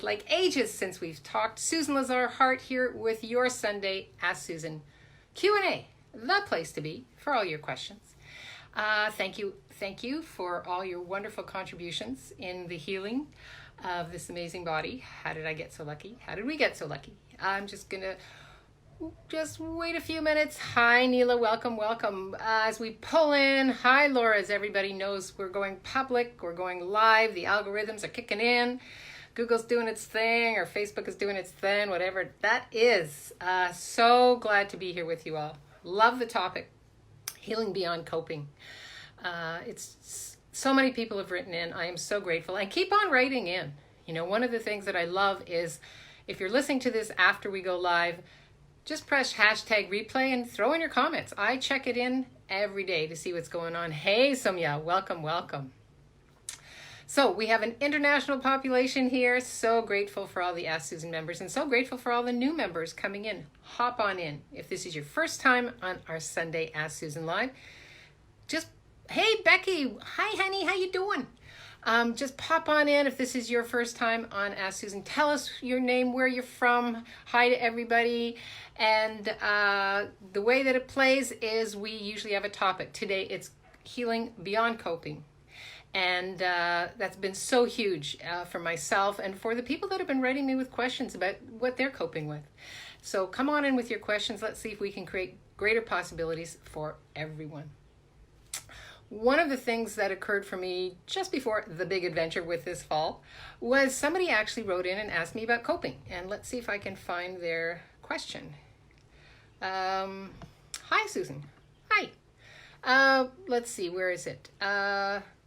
like ages since we've talked. Susan Lazar, Hart here with your Sunday Ask Susan Q&A, the place to be for all your questions. Thank you for all your wonderful contributions in the healing of this amazing body. How did I get so lucky? How did we get so lucky? I'm just gonna wait a few minutes. Hi Neela, welcome. As we pull in, hi Laura, as everybody knows, we're going public, we're going live, the algorithms are kicking in, Google's doing its thing, or Facebook is doing its thing, whatever that is. So glad to be here with you all. Love the topic, healing beyond coping. It's so many people have written in. I am so grateful, and keep on writing in. You know, one of the things that I love is if you're listening to this after we go live, just press hashtag replay and throw in your comments. I check it in every day to see what's going on. Hey, Somya, welcome. So we have an international population here. So grateful for all the Ask Susan members and so grateful for all the new members coming in. Hop on in. If this is your first time on our Sunday Ask Susan Live, hey, Becky. Hi, honey. How you doing? Just pop on in if this is your first time on Ask Susan. Tell us your name, where you're from. Hi to everybody. And the way that it plays is we usually have a topic. Today it's healing beyond coping. And that's been so huge for myself and for the people that have been writing me with questions about what they're coping with. So come on in with your questions. Let's see if we can create greater possibilities for everyone. One of the things that occurred for me just before the big adventure with this fall was somebody actually wrote in and asked me about coping. And let's see if I can find their question. Hi, Susan. Hi. Let's see, where is it?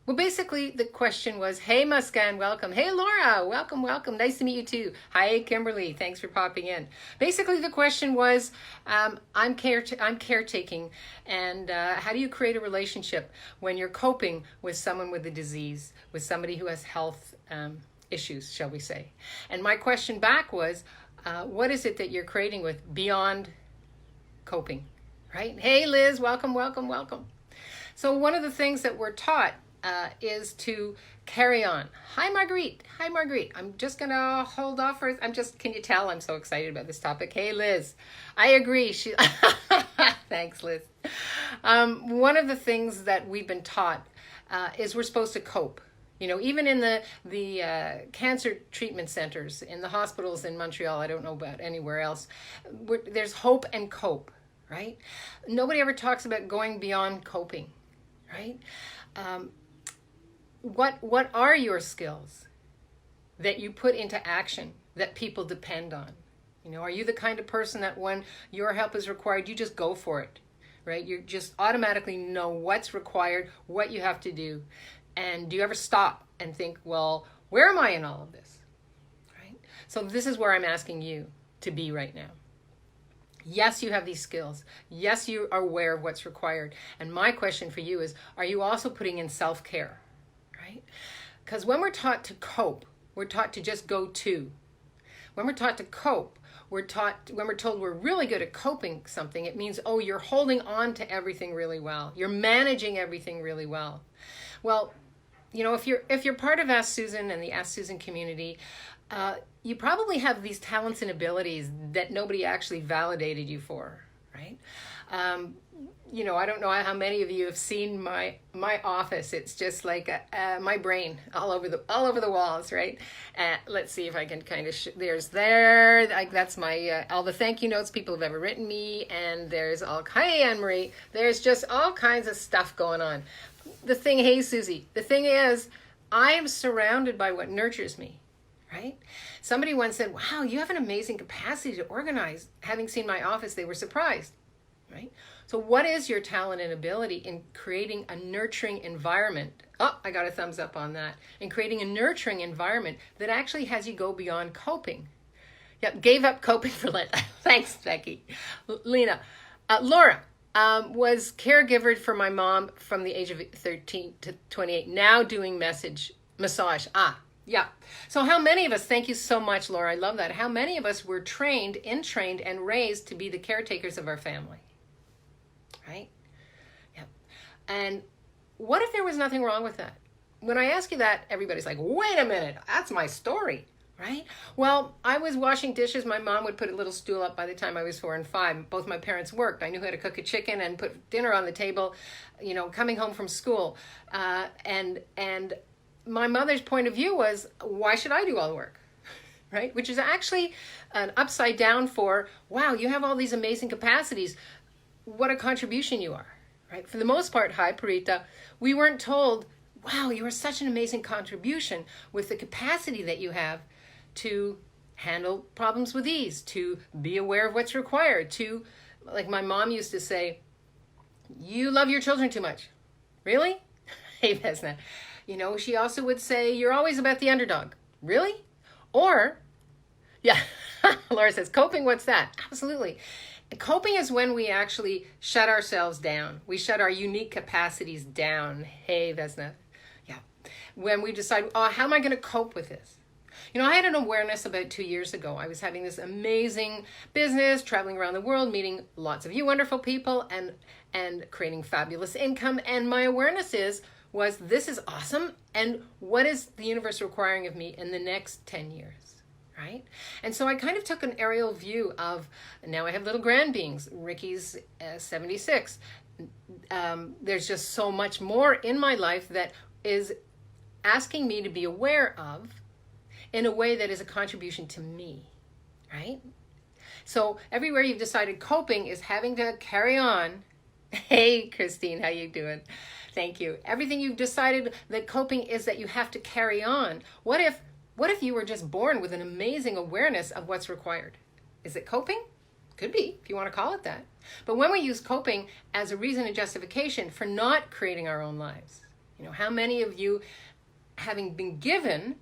Well, basically the question was, hey, Muscan, welcome. Hey, Laura, welcome. Nice to meet you too. Hi, Kimberly. Thanks for popping in. Basically, the question was, I'm caretaking, and how do you create a relationship when you're coping with someone with a disease, with somebody who has health issues, shall we say? And my question back was, what is it that you're creating with beyond coping, right? Hey, Liz, welcome. So one of the things that we're taught is to carry on. Hi, Marguerite. I'm just going to hold off for, can you tell I'm so excited about this topic? Hey, Liz. I agree. Thanks, Liz. One of the things that we've been taught is we're supposed to cope. You know, even in the cancer treatment centers, in the hospitals in Montreal, I don't know about anywhere else, there's hope and cope, right? Nobody ever talks about going beyond coping, right? What are your skills that you put into action that people depend on? You know, are you the kind of person that when your help is required, you just go for it, right? You just automatically know what's required, what you have to do. And do you ever stop and think, well, where am I in all of this, right? So this is where I'm asking you to be right now. Yes, you have these skills. Yes, you are aware of what's required. And my question for you is, are you also putting in self-care, right? Because when we're taught to cope, we're taught to just go to. When we're taught to cope, when we're told we're really good at coping something, it means, oh, you're holding on to everything really well. You're managing everything really well. Well, you know, if you're part of Ask Susan and the Ask Susan community, you probably have these talents and abilities that nobody actually validated you for, right? You know, I don't know how many of you have seen my office. It's just like my brain all over the walls, right? Let's see if I can kind of that's my all the thank you notes people have ever written me, and there's hey, Anne-Marie, there's just all kinds of stuff going on. Hey, Susie, the thing is, I am surrounded by what nurtures me, right? Somebody once said, wow, you have an amazing capacity to organize. Having seen my office, they were surprised, right? So what is your talent and ability in creating a nurturing environment? Oh, I got a thumbs up on that. In creating a nurturing environment that actually has you go beyond coping. Yep, gave up coping for Lent. Thanks, Becky. Lena. Laura. Was caregiver for my mom from the age of 13 to 28, now doing massage. Yeah. So how many of us, thank you so much, Laura, I love that. How many of us were trained and raised to be the caretakers of our family, right? Yeah. And what if there was nothing wrong with that? When I ask you that, everybody's like, wait a minute, that's my story. right? Well, I was washing dishes. My mom would put a little stool up by the time I was 4 and 5. Both my parents worked. I knew how to cook a chicken and put dinner on the table, coming home from school. And my mother's point of view was, why should I do all the work? Right? Which is actually an upside down for, wow, you have all these amazing capacities. What a contribution you are, right? For the most part, hi, Parita, we weren't told, wow, you are such an amazing contribution with the capacity that you have to handle problems with ease, to be aware of what's required, to, like my mom used to say, you love your children too much. Really? Hey, Vesna. She also would say, you're always about the underdog. Really? Or, yeah, Laura says, coping, what's that? Absolutely. Coping is when we actually shut ourselves down. We shut our unique capacities down. Hey, Vesna. Yeah. When we decide, how am I going to cope with this? I had an awareness about 2 years ago. I was having this amazing business, traveling around the world, meeting lots of you wonderful people, and creating fabulous income. And my awareness was this is awesome. And what is the universe requiring of me in the next 10 years? Right? And so I kind of took an aerial view of, now I have little grand beings. Ricky's 76. There's just so much more in my life that is asking me to be aware of in a way that is a contribution to me, right? So everywhere you've decided coping is having to carry on. Hey, Christine, how you doing? Thank you. Everything you've decided that coping is that you have to carry on. What if you were just born with an amazing awareness of what's required? Is it coping? Could be, if you want to call it that. But when we use coping as a reason and justification for not creating our own lives, how many of you, having been given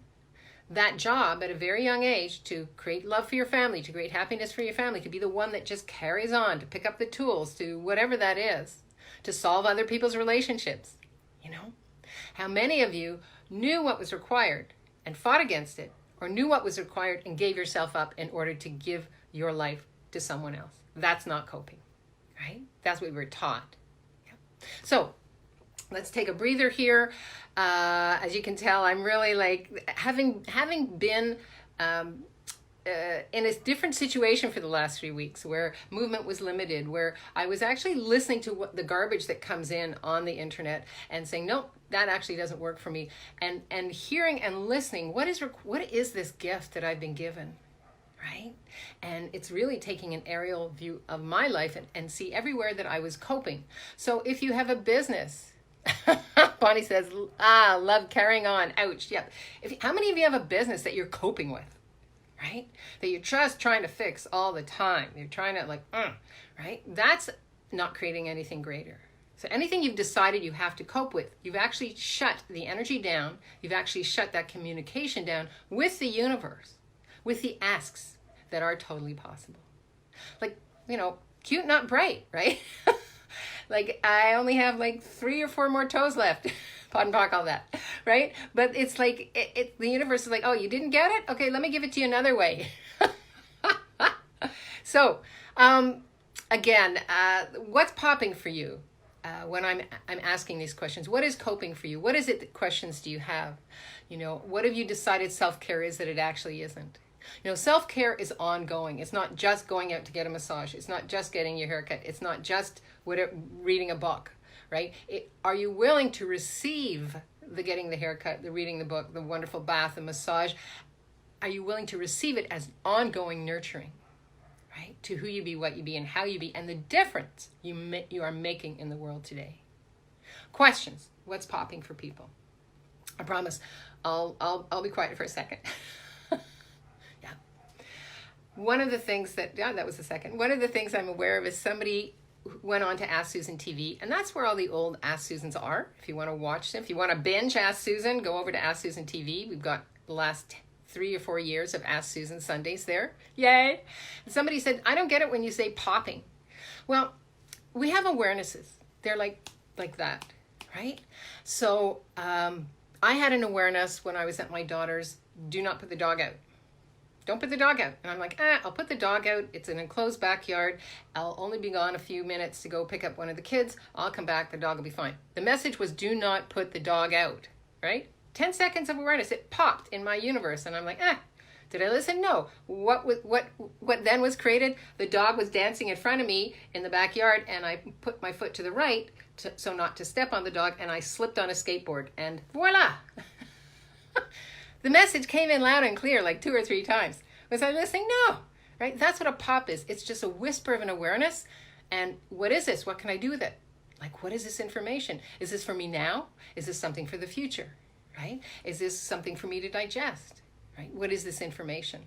that job at a very young age to create love for your family, to create happiness for your family, to be the one that just carries on, to pick up the tools, to whatever that is, to solve other people's relationships, how many of you knew what was required and fought against it, or knew what was required and gave yourself up in order to give your life to someone else? That's not coping, right? That's what we were taught. Yeah. So let's take a breather here. As you can tell, I'm really like having been in a different situation for the last 3 weeks where movement was limited, where I was actually listening to the garbage that comes in on the internet and saying, nope, that actually doesn't work for me. And hearing and listening, what is this gift that I've been given? Right? And it's really taking an aerial view of my life and see everywhere that I was coping. So if you have a business, Bonnie says, love carrying on. Ouch. Yep. How many of you have a business that you're coping with? Right? That you're just trying to fix all the time. You're trying to right? That's not creating anything greater. So anything you've decided you have to cope with, you've actually shut the energy down. You've actually shut that communication down with the universe, with the asks that are totally possible. Like, cute, not bright, right? Like, I only have 3 or 4 more toes left. Pardon talk all that, right? But it's like, the universe is like, oh, you didn't get it? Okay, let me give it to you another way. So, again, what's popping for you when I'm asking these questions? What is coping for you? What is it, questions do you have? What have you decided self-care is that it actually isn't? Self-care is ongoing. It's not just going out to get a massage. It's not just getting your haircut. It's not just reading a book, right? Are you willing to receive the getting the haircut, the reading the book, the wonderful bath, the massage? Are you willing to receive it as ongoing nurturing, right? To who you be, what you be, and how you be, and the difference you are making in the world today. Questions. What's popping for people? I promise I'll be quiet for a second. One of the things that was the second. One of the things I'm aware of is somebody went on to Ask Susan TV, and that's where all the old Ask Susans are. If you want to watch them, if you want to binge Ask Susan, go over to Ask Susan TV. We've got the last 3 or 4 years of Ask Susan Sundays there. Yay! And somebody said, I don't get it when you say popping. Well, we have awarenesses. They're like that, right? So I had an awareness when I was at my daughter's, do not put the dog out. Don't put the dog out. And I'm like, I'll put the dog out. It's an enclosed backyard. I'll only be gone a few minutes to go pick up one of the kids. I'll come back. The dog will be fine. The message was, do not put the dog out, right? 10 seconds of awareness. It popped in my universe. And I'm like, Did I listen? No. What then was created? The dog was dancing in front of me in the backyard, and I put my foot to the right so not to step on the dog, and I slipped on a skateboard, and voila! The message came in loud and clear like 2 or 3 times. Was I listening? No. Right? That's what a pop is. It's just a whisper of an awareness. And what is this? What can I do with it? Like, what is this information? Is this for me now? Is this something for the future? Right? Is this something for me to digest? Right? What is this information?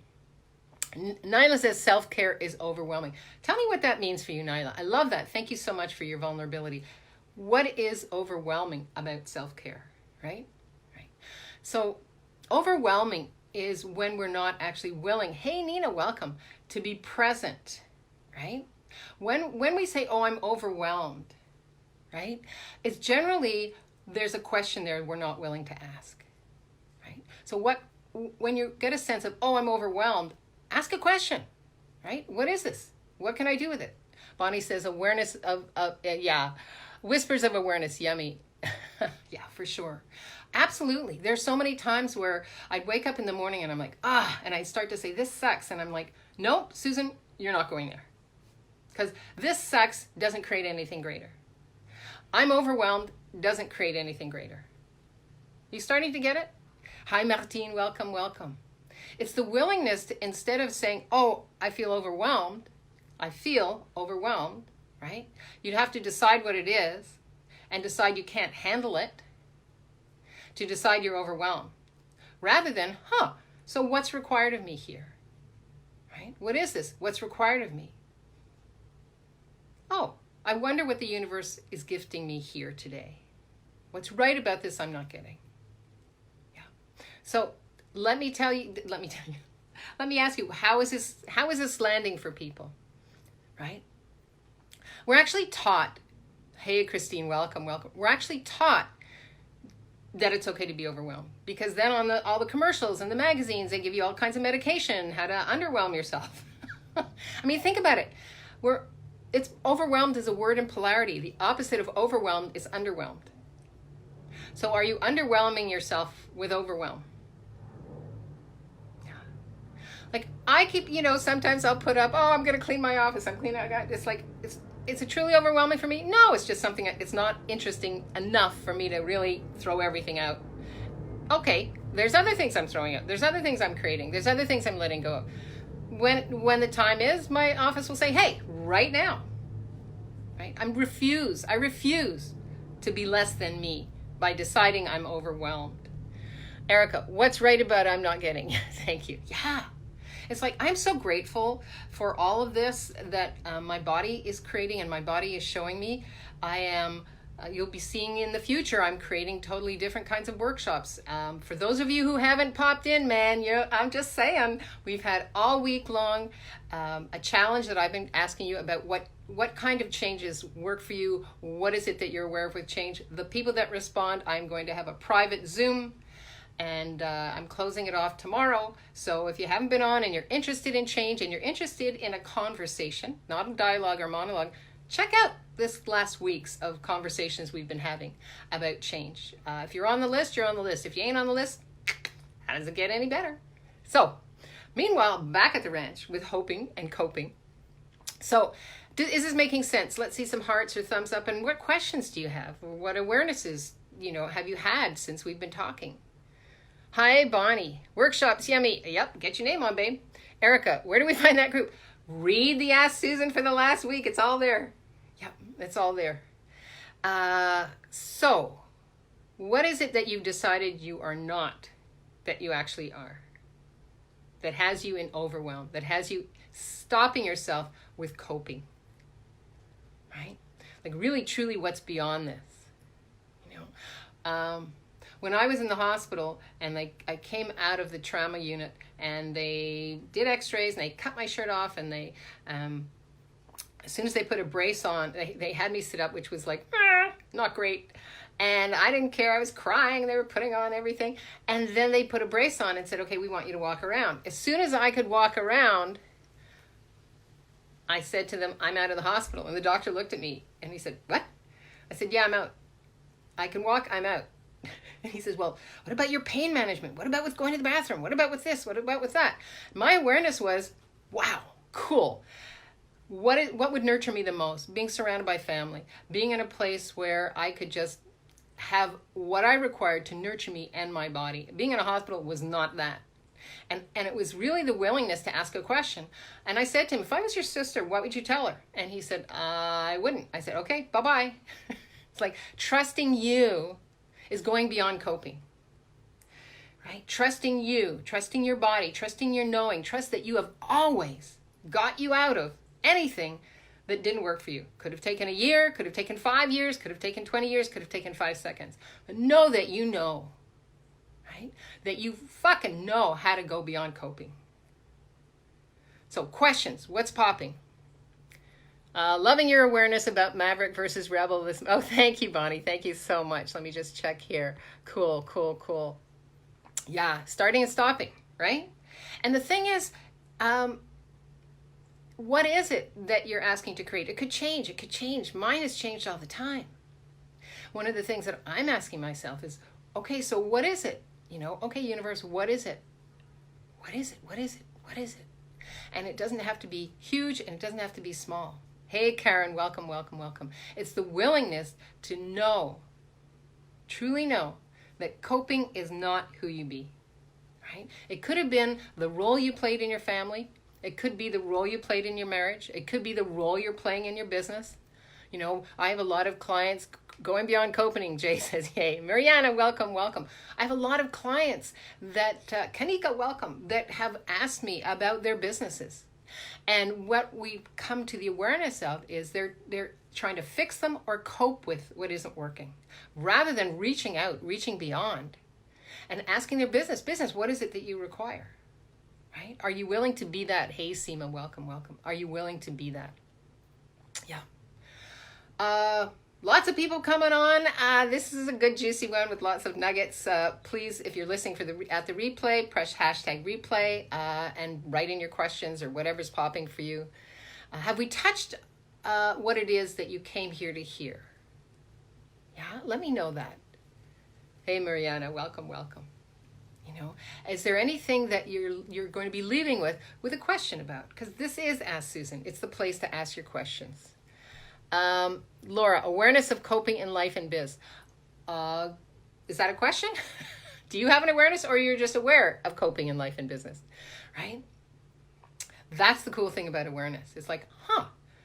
Nyla says self-care is overwhelming. Tell me what that means for you, Nyla. I love that. Thank you so much for your vulnerability. What is overwhelming about self-care? Right? Right. So overwhelming is when we're not actually willing, hey Nina, welcome, to be present, right? When we say, oh, I'm overwhelmed, right? It's generally, there's a question there we're not willing to ask, right? So when you get a sense of, oh, I'm overwhelmed, ask a question, right? What is this? What can I do with it? Bonnie says awareness of yeah, whispers of awareness, yummy. Yeah, for sure. Absolutely. There's so many times where I'd wake up in the morning and I'm like, and I'd start to say, this sucks. And I'm like, nope, Susan, you're not going there. Because this sucks doesn't create anything greater. I'm overwhelmed doesn't create anything greater. You starting to get it? Hi, Martine. Welcome, welcome. It's the willingness to, instead of saying, oh, I feel overwhelmed, right? You'd have to decide what it is and decide you can't handle it to decide you're overwhelmed. Rather than, so what's required of me here? Right? What is this? What's required of me? Oh, I wonder what the universe is gifting me here today. What's right about this I'm not getting? Yeah. So let me ask you, how is this landing for people? Right? We're actually taught, hey Christine, welcome. We're actually taught that it's okay to be overwhelmed, because then on all the commercials and the magazines, they give you all kinds of medication, how to underwhelm yourself. I mean, think about it. It's overwhelmed is a word in polarity. The opposite of overwhelmed is underwhelmed. So are you underwhelming yourself with overwhelm? Yeah. Like I keep, sometimes I'll put up, oh, I'm going to clean my office. I'm cleaning. It's like, is it truly overwhelming for me? No, it's just something, it's not interesting enough for me to really throw everything out. Okay, there's other things I'm throwing out. There's other things I'm creating. There's other things I'm letting go of. When the time is, my office will say, hey, right now. Right? I refuse to be less than me by deciding I'm overwhelmed. Erica, what's right about I'm not getting? Thank you. Yeah. It's like, I'm so grateful for all of this that my body is creating and my body is showing me. I am, you'll be seeing in the future, I'm creating totally different kinds of workshops. For those of you who haven't popped in, man, I'm just saying, we've had all week long a challenge that I've been asking you about what kind of changes work for you. What is it that you're aware of with change? The people that respond, I'm going to have a private Zoom. And I'm closing it off tomorrow. So if you haven't been on and you're interested in change and you're interested in a conversation, not a dialogue or monologue, check out this last week's of conversations we've been having about change. If you're on the list, you're on the list. If you ain't on the list, how does it get any better? So meanwhile, back at the ranch with hoping and coping. So is this making sense? Let's see some hearts or thumbs up. And what questions do you have? What awarenesses, have you had since we've been talking? Hi, Bonnie. Workshops, yummy. Yep, get your name on, babe. Erica, where do we find that group? Read the Ask Susan for the last week. It's all there. Yep, it's all there. So, what is it that you've decided you are not, that you actually are? That has you in overwhelm, that has you stopping yourself with coping, right? Like really, truly what's beyond this, when I was in the hospital and I came out of the trauma unit and they did x-rays and they cut my shirt off and they, as soon as they put a brace on, they had me sit up, which was like, not great. And I didn't care. I was crying. They were putting on everything. And then they put a brace on and said, okay, we want you to walk around. As soon as I could walk around, I said to them, I'm out of the hospital. And the doctor looked at me and he said, what? I said, yeah, I'm out. I can walk, I'm out. And he says, well, what about your pain management? What about with going to the bathroom? What about with this? What about with that? My awareness was, wow, cool. What would nurture me the most? Being surrounded by family, being in a place where I could just have what I required to nurture me and my body. Being in a hospital was not that. And it was really the willingness to ask a question. And I said to him, if I was your sister, what would you tell her? And he said, I wouldn't. I said, okay, bye-bye. It's like trusting you is going beyond coping. Right? Trusting you, trusting your body, trusting your knowing, trust that you have always got you out of anything that didn't work for you. Could have taken a year, could have taken 5 years, could have taken 20 years, could have taken 5 seconds. But know that you know, right? That you fucking know how to go beyond coping. So questions, what's popping? Loving your awareness about Maverick versus Rebel. Oh, thank you, Bonnie. Thank you so much. Let me just check here. Cool, cool, cool. Yeah, starting and stopping, right? And the thing is, what is it that you're asking to create? It could change. It could change. Mine has changed all the time. One of the things that I'm asking myself is, okay, so what is it? You know, okay, universe, what is it? What is it? What is it? What is it? And it doesn't have to be huge and it doesn't have to be small. Hey, Karen, welcome, welcome, welcome. It's the willingness to know, truly know, that coping is not who you be, right? It could have been the role you played in your family. It could be the role you played in your marriage. It could be the role you're playing in your business. You know, I have a lot of clients going beyond coping. Jay says, yay. Mariana, welcome, welcome. I have a lot of clients that, Kanika, welcome, that have asked me about their businesses. And what we come to the awareness of is they're trying to fix them or cope with what isn't working, rather than reaching out, reaching beyond, and asking their business, what is it that you require? Right? Are you willing to be that? Hey, Seema, welcome, welcome. Are you willing to be that? Yeah. Lots of people coming on. This is a good juicy one with lots of nuggets. Please, if you're listening at the replay, press hashtag replay and write in your questions or whatever's popping for you. Have we touched what it is that you came here to hear? Yeah, let me know that. Hey, Mariana, welcome, welcome. You know, is there anything that you're going to be leaving with a question about? Because this is Ask Susan. It's the place to ask your questions. Laura, awareness of coping in life and biz. Is that a question? Do you have an awareness, or you're just aware of coping in life and business? Right? That's the cool thing about awareness. It's like,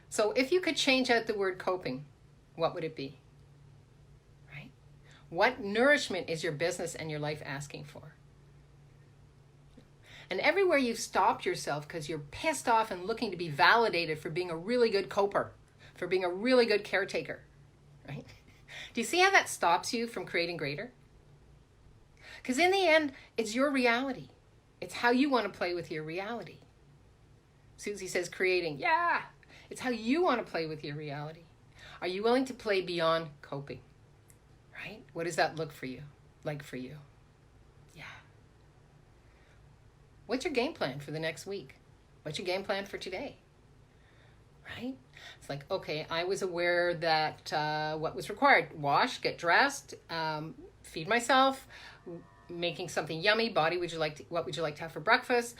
so if you could change out the word coping, what would it be? Right? What nourishment is your business and your life asking for? And everywhere you've stopped yourself because you're pissed off and looking to be validated for being a really good coper, for being a really good caretaker, right? Do you see how that stops you from creating greater? Because in the end, it's your reality. It's how you want to play with your reality. Susie says creating. Yeah, it's how you want to play with your reality. Are you willing to play beyond coping, right? What does that look for you, like for you? Yeah. What's your game plan for the next week? What's your game plan for today? Right? It's like, okay, I was aware that what was required: wash, get dressed, feed myself, making something yummy. Body, what would you like to have for breakfast?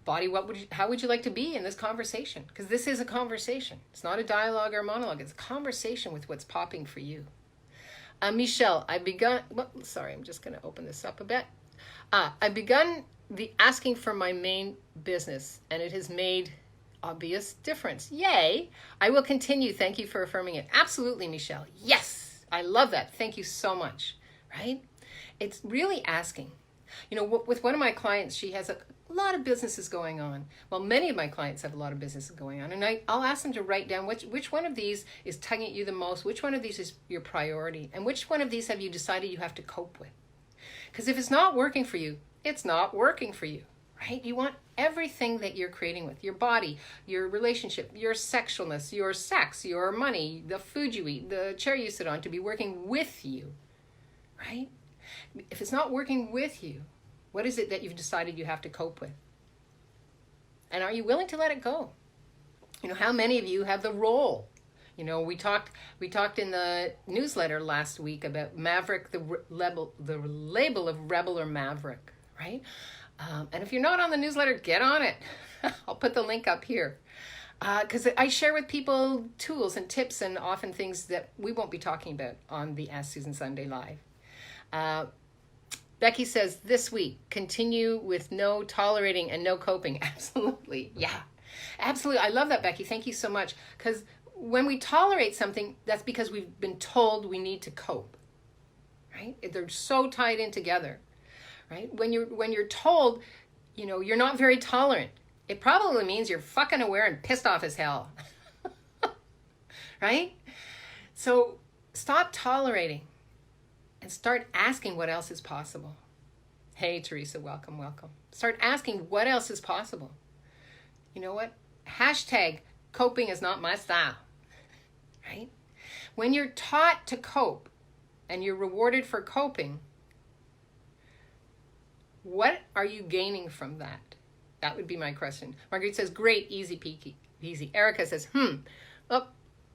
Body, how would you like to be in this conversation? Because this is a conversation. It's not a dialogue or a monologue. It's a conversation with what's popping for you. Michelle, I'm just going to open this up a bit. I've begun the asking for my main business, and it has made obvious difference. Yay! I will continue. Thank you for affirming it. Absolutely, Michelle. Yes! I love that. Thank you so much. Right? It's really asking. You know, with one of my clients, she has a lot of businesses going on. Well, many of my clients have a lot of businesses going on. And I'll ask them to write down which one of these is tugging at you the most, which one of these is your priority, and which one of these have you decided you have to cope with. Because if it's not working for you, it's not working for you. Right? You want everything that you're creating with your body, your relationship, your sexualness, your sex, your money, the food you eat, the chair you sit on, to be working with you. Right? If it's not working with you, what is it that you've decided you have to cope with? And are you willing to let it go? You know, how many of you have the role? You know, we talked in the newsletter last week about Maverick, the label of rebel or maverick, right? And if you're not on the newsletter, get on it. I'll put the link up here. Because I share with people tools and tips and often things that we won't be talking about on the Ask Susan Sunday Live. Becky says, this week, continue with no tolerating and no coping. Absolutely. Yeah, absolutely. I love that, Becky. Thank you so much. Because when we tolerate something, that's because we've been told we need to cope, right? They're so tied in together, right? When you're told, you know, you're not very tolerant, it probably means you're fucking aware and pissed off as hell, right? So stop tolerating and start asking what else is possible. Hey, Teresa, welcome. Start asking what else is possible. You know what? Hashtag coping is not my style, right? When you're taught to cope and you're rewarded for coping, what are you gaining from that? That would be my question. Marguerite says, great, easy peasy. Easy. Erica says, oh,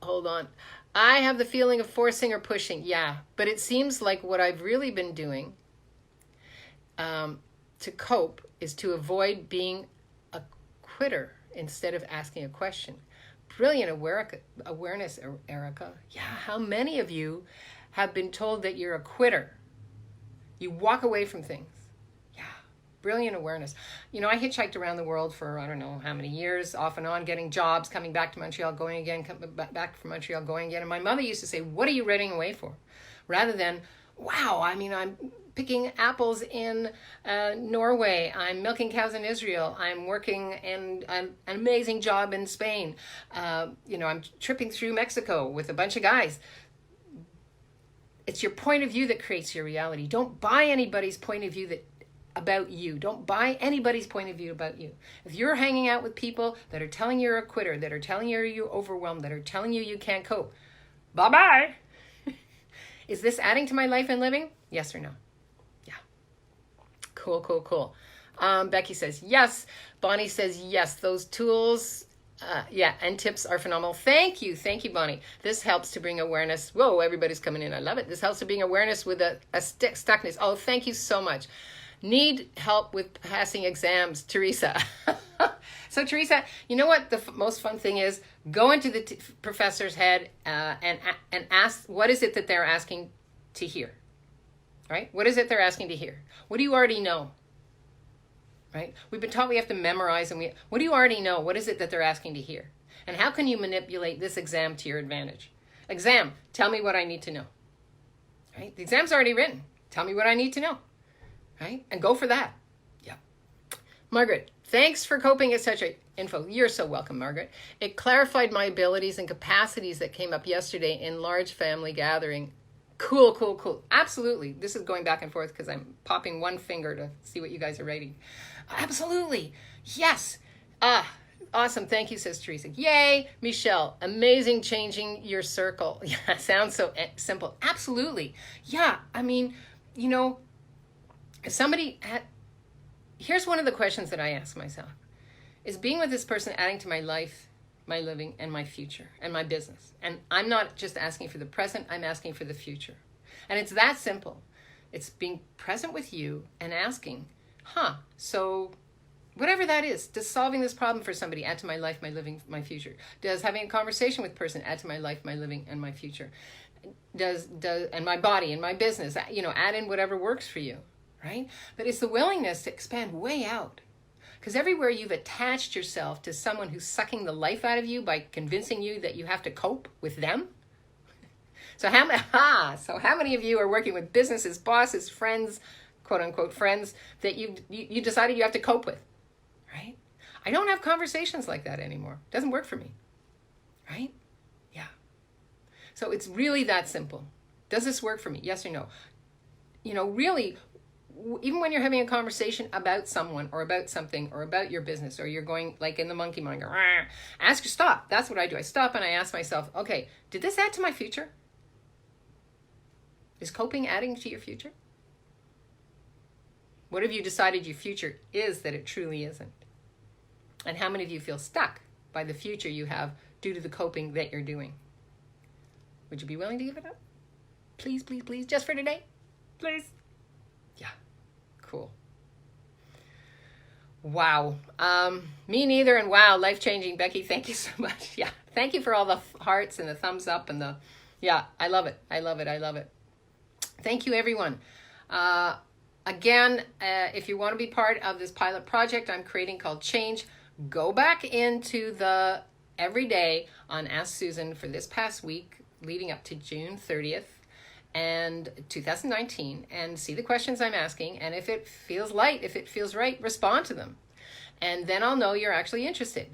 hold on. I have the feeling of forcing or pushing. Yeah, but it seems like what I've really been doing to cope is to avoid being a quitter instead of asking a question. Brilliant awareness, Erica. Yeah, how many of you have been told that you're a quitter? You walk away from things. Brilliant awareness. You know, I hitchhiked around the world for I don't know how many years, off and on, getting jobs, coming back to Montreal, going again, coming back from Montreal, going again. And my mother used to say, what are you running away for? Rather than, wow, I mean, I'm picking apples in Norway. I'm milking cows in Israel. I'm working in an amazing job in Spain. You know, I'm tripping through Mexico with a bunch of guys. It's your point of view that creates your reality. Don't buy anybody's point of view about you. Don't buy anybody's point of view about you. If you're hanging out with people that are telling you you're a quitter, that are telling you you're overwhelmed, that are telling you you can't cope, bye-bye. Is this adding to my life and living? Yes or no? Yeah. Cool. Becky says yes. Bonnie says yes. Those tools, and tips are phenomenal. Thank you, Bonnie. This helps to bring awareness. Whoa, everybody's coming in. I love it. This helps to bring awareness with a stuckness. Oh, thank you so much. Need help with passing exams, Teresa. So, Teresa, you know what the most fun thing is? Go into the professor's head and ask, what is it that they're asking to hear? Right? What is it they're asking to hear? What do you already know? Right? We've been taught we have to memorize, and what do you already know? What is it that they're asking to hear? And how can you manipulate this exam to your advantage? Exam, tell me what I need to know. Right? The exam's already written. Tell me what I need to know. Right? And go for that. Yeah. Margaret, thanks for coping, etc. info. You're so welcome, Margaret. It clarified my abilities and capacities that came up yesterday in large family gathering. Cool. Absolutely. This is going back and forth because I'm popping one finger to see what you guys are writing. Absolutely. Yes. Awesome. Thank you, says Teresa. Yay. Michelle, amazing changing your circle. Yeah, sounds so simple. Absolutely. Yeah. I mean, you know, here's one of the questions that I ask myself. Is being with this person adding to my life, my living, and my future, and my business? And I'm not just asking for the present, I'm asking for the future. And it's that simple. It's being present with you and asking, so whatever that is, does solving this problem for somebody add to my life, my living, my future? Does having a conversation with a person add to my life, my living, and my future? Does and my body and my business, add in whatever works for you? Right? But it's the willingness to expand way out. Because everywhere you've attached yourself to someone who's sucking the life out of you by convincing you that you have to cope with them. So how many of you are working with businesses, bosses, friends, quote unquote friends, that you decided you have to cope with, right? I don't have conversations like that anymore. It doesn't work for me, right? Yeah. So it's really that simple. Does this work for me? Yes or no? Really, even when you're having a conversation about someone or about something or about your business, or you're going like in the monkey mind, stop. That's what I do. I stop and I ask myself, okay, did this add to my future? Is coping adding to your future? What have you decided your future is that it truly isn't? And how many of you feel stuck by the future you have due to the coping that you're doing? Would you be willing to give it up? Please, please, please, just for today? Please. Yeah, cool. Wow. Me neither, and wow, life-changing. Becky, thank you so much. Yeah, thank you for all the hearts and the thumbs up and the, yeah, I love it. I love it. I love it. Thank you, everyone. Again, if you want to be part of this pilot project I'm creating called Change, go back into the everyday on Ask Susan for this past week leading up to June 30th and 2019 and see the questions I'm asking. And if it feels light, if it feels right, respond to them. And then I'll know you're actually interested.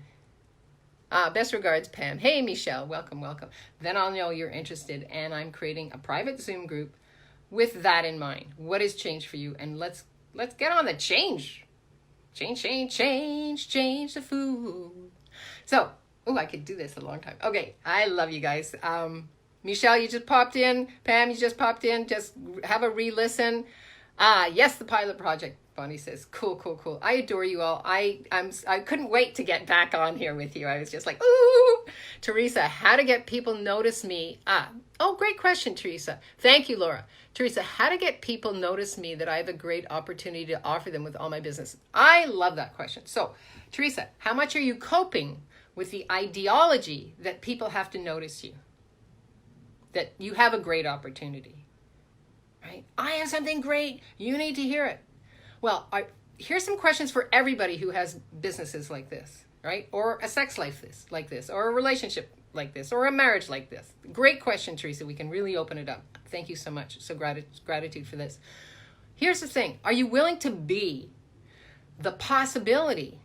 Best regards, Pam. Hey, Michelle. Welcome, welcome. Then I'll know you're interested. And I'm creating a private Zoom group with that in mind. What is change for you? And let's get on the change. Change the food. So, I could do this a long time. Okay, I love you guys. Michelle, you just popped in. Pam, you just popped in. Just have a re-listen. Yes, the pilot project. Bonnie says, cool. I adore you all. I couldn't wait to get back on here with you. I was just like, ooh. Teresa, how to get people notice me? Great question, Teresa. Thank you, Laura. Teresa, how to get people notice me that I have a great opportunity to offer them with all my business? I love that question. So, Teresa, how much are you coping with the ideology that people have to notice you? That you have a great opportunity, right? I have something great. You need to hear it. Well, here's some questions for everybody who has businesses like this, right? Or a sex life like this, or a relationship like this, or a marriage like this. Great question, Teresa. We can really open it up. Thank you so much. So gratitude for this. Here's the thing. Are you willing to be the possibility?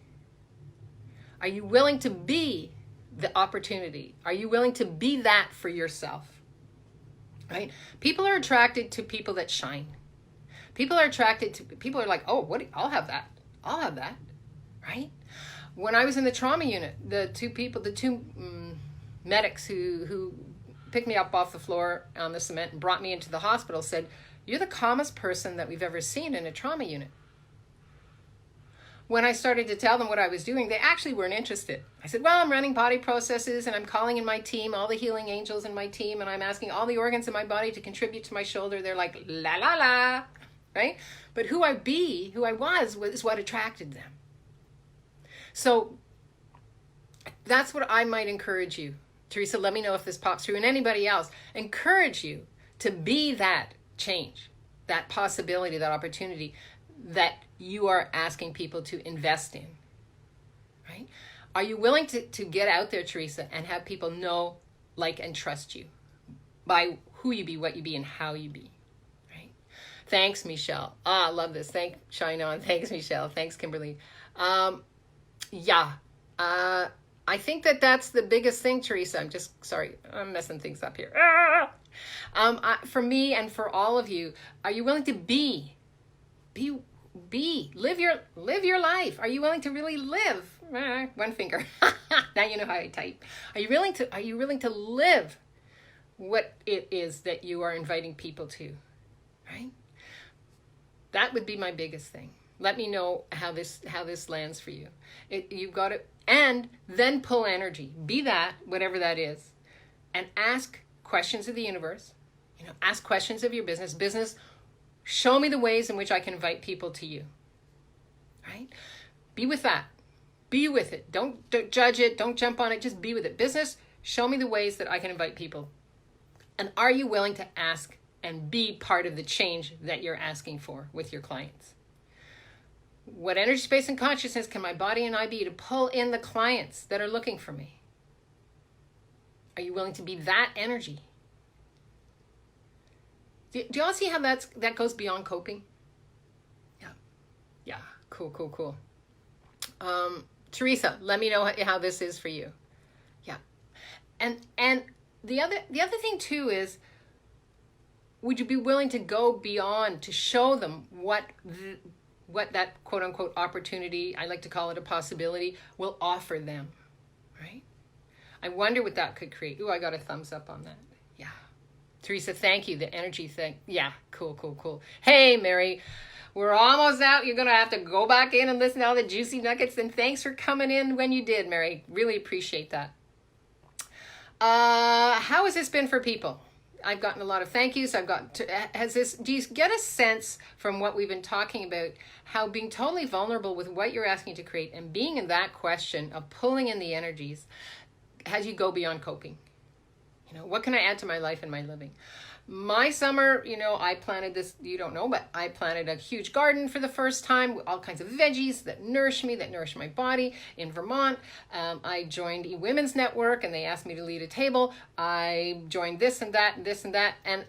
Are you willing to be the opportunity? Are you willing to be that for yourself? Right? People are attracted to people that shine. People are like, I'll have that. I'll have that. Right? When I was in the trauma unit, the two medics who picked me up off the floor on the cement and brought me into the hospital said, "You're the calmest person that we've ever seen in a trauma unit." When I started to tell them what I was doing, they actually weren't interested. I said, well, I'm running body processes and I'm calling in my team, all the healing angels in my team, and I'm asking all the organs in my body to contribute to my shoulder. They're like, la, la, la, right? But who I was what attracted them. So that's what I might encourage you. Teresa, let me know if this pops through. And anybody else, encourage you to be that change, that possibility, that opportunity that you are asking people to invest in, right? Are you willing to get out there, Teresa, and have people know, like, and trust you by who you be, what you be, and how you be, right? Thanks, Michelle. I love this. Thanks, Shine On. Thanks, Michelle. Thanks, Kimberly. I think that's the biggest thing, Teresa. I'm messing things up here. For me and for all of you, are you willing to live your life? Are you willing to really live? One finger. Now you know how I type. Are you willing to live what it is that you are inviting people to? Right? That would be my biggest thing. Let me know how this lands for you. You've got it, and then pull energy. Be that, whatever that is, and ask questions of the universe. Ask questions of your business. Show me the ways in which I can invite people to you. Right? Be with that. Be with it. Don't judge it. Don't jump on it. Just be with it. Business, show me the ways that I can invite people. And are you willing to ask and be part of the change that you're asking for with your clients? What energy, space, and consciousness can my body and I be to pull in the clients that are looking for me? Are you willing to be that energy? Do you all see how that goes beyond coping? Yeah. Cool. Teresa, let me know how this is for you. Yeah. And the other thing too is, would you be willing to go beyond to show them what that quote unquote opportunity, I like to call it a possibility, will offer them, right? I wonder what that could create. Ooh, I got a thumbs up on that. Yeah. Teresa, thank you. The energy thing. Yeah, cool. Hey, Mary, we're almost out. You're going to have to go back in and listen to all the juicy nuggets. And thanks for coming in when you did, Mary. Really appreciate that. How has this been for people? I've gotten a lot of thank yous. Do you get a sense from what we've been talking about how being totally vulnerable with what you're asking to create and being in that question of pulling in the energies as you go beyond coping? What can I add to my life and my living? My summer, I planted this, you don't know, but I planted a huge garden for the first time, all kinds of veggies that nourish me, that nourish my body in Vermont. I joined Women's Network and they asked me to lead a table. I joined this and that and this and that. And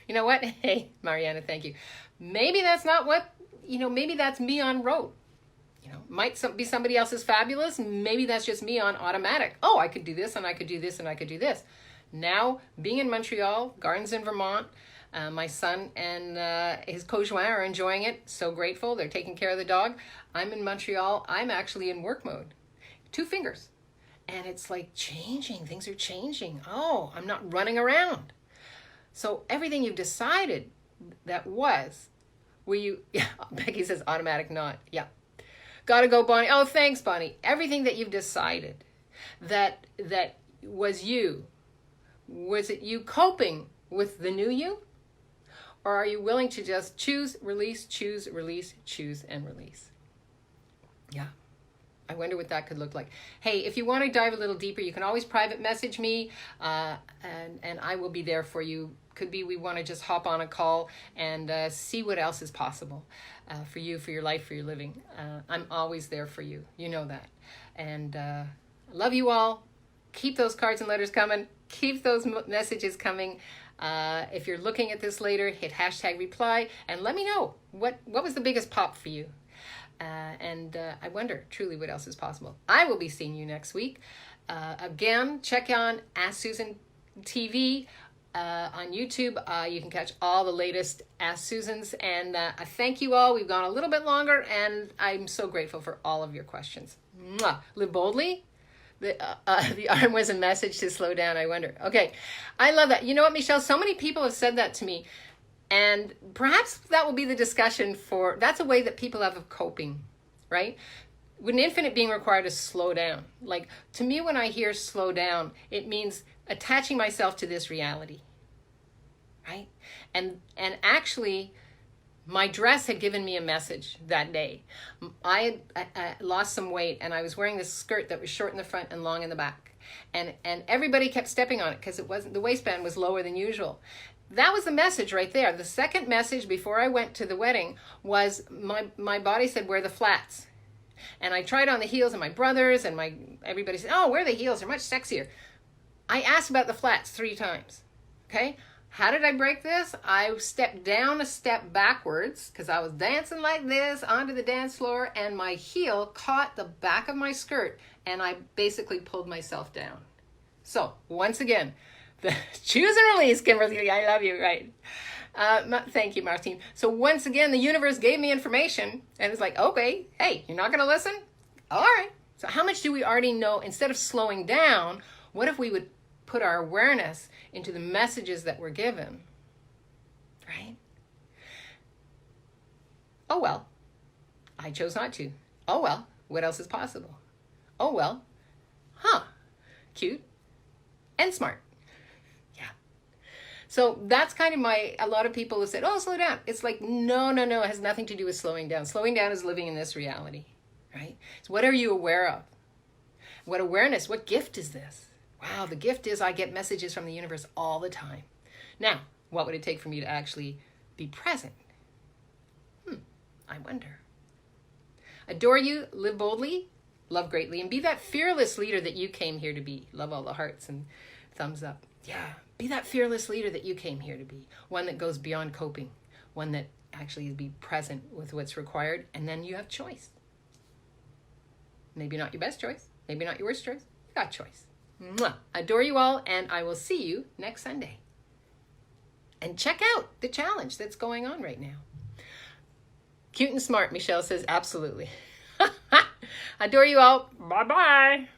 you know what? Hey, Mariana, thank you. Maybe that's not what, maybe that's me on road. Might be somebody else's fabulous. Maybe that's just me on automatic. Oh, I could do this and I could do this and I could do this. Now, being in Montreal, gardens in Vermont, my son and his conjoint are enjoying it. So grateful. They're taking care of the dog. I'm in Montreal. I'm actually in work mode. 2 fingers. And it's like changing. Things are changing. Oh, I'm not running around. So everything you've decided that was, yeah, Becky says automatic not. Yeah. Gotta go, Bonnie. Oh, thanks, Bonnie. Everything that you've decided that was you. Was it you coping with the new you? Or are you willing to just choose, release, choose, and release? Yeah. I wonder what that could look like. Hey, if you want to dive a little deeper, you can always private message me, and I will be there for you. Could be we want to just hop on a call and see what else is possible for you, for your life, for your living. I'm always there for you. You know that. And I love you all. Keep those cards and letters coming. Keep those messages coming. If you're looking at this later, hit #reply and let me know what was the biggest pop for you. And I wonder truly what else is possible. I will be seeing you next week. Again, check on Ask Susan TV on YouTube. You can catch all the latest Ask Susans. And I thank you all. We've gone a little bit longer, and I'm so grateful for all of your questions. Mwah. Live boldly. The arm was a message to slow down, I wonder. Okay, I love that. You know what, Michelle? So many people have said that to me. And perhaps that will be the discussion that's a way that people have of coping, right? With an infinite being required to slow down. Like, to me, when I hear slow down, it means attaching myself to this reality, right? And actually, my dress had given me a message that day. I lost some weight, and I was wearing this skirt that was short in the front and long in the back. And everybody kept stepping on it because the waistband was lower than usual. That was the message right there. The second message before I went to the wedding was my body said, wear the flats. And I tried on the heels, and my brothers and everybody said, oh, wear the heels. They're much sexier. I asked about the flats 3 times. Okay? How did I break this? I stepped down a step backwards because I was dancing like this onto the dance floor, and my heel caught the back of my skirt, and I basically pulled myself down. So, once again, choose and release, Kimberly. I love you, right? Thank you, Martine. So once again, the universe gave me information, and it was like, okay, hey, you're not going to listen? All right. So how much do we already know? Instead of slowing down, what if we would put our awareness into the messages that we're given, right? Oh, well, I chose not to. Oh, well, what else is possible? Oh, well, cute and smart. Yeah. So that's kind of a lot of people have said, oh, slow down. It's like, no, it has nothing to do with slowing down. Slowing down is living in this reality, right? So what are you aware of? What awareness, what gift is this? Wow, the gift is I get messages from the universe all the time. Now, what would it take for me to actually be present? I wonder. Adore you, live boldly, love greatly, and be that fearless leader that you came here to be. Love all the hearts and thumbs up. Yeah, be that fearless leader that you came here to be. One that goes beyond coping. One that actually be present with what's required, and then you have choice. Maybe not your best choice. Maybe not your worst choice. You got choice. Mwah. Adore you all, and I will see you next Sunday. And check out the challenge that's going on right now. Cute and smart, Michelle says, absolutely. Adore you all. Bye-bye.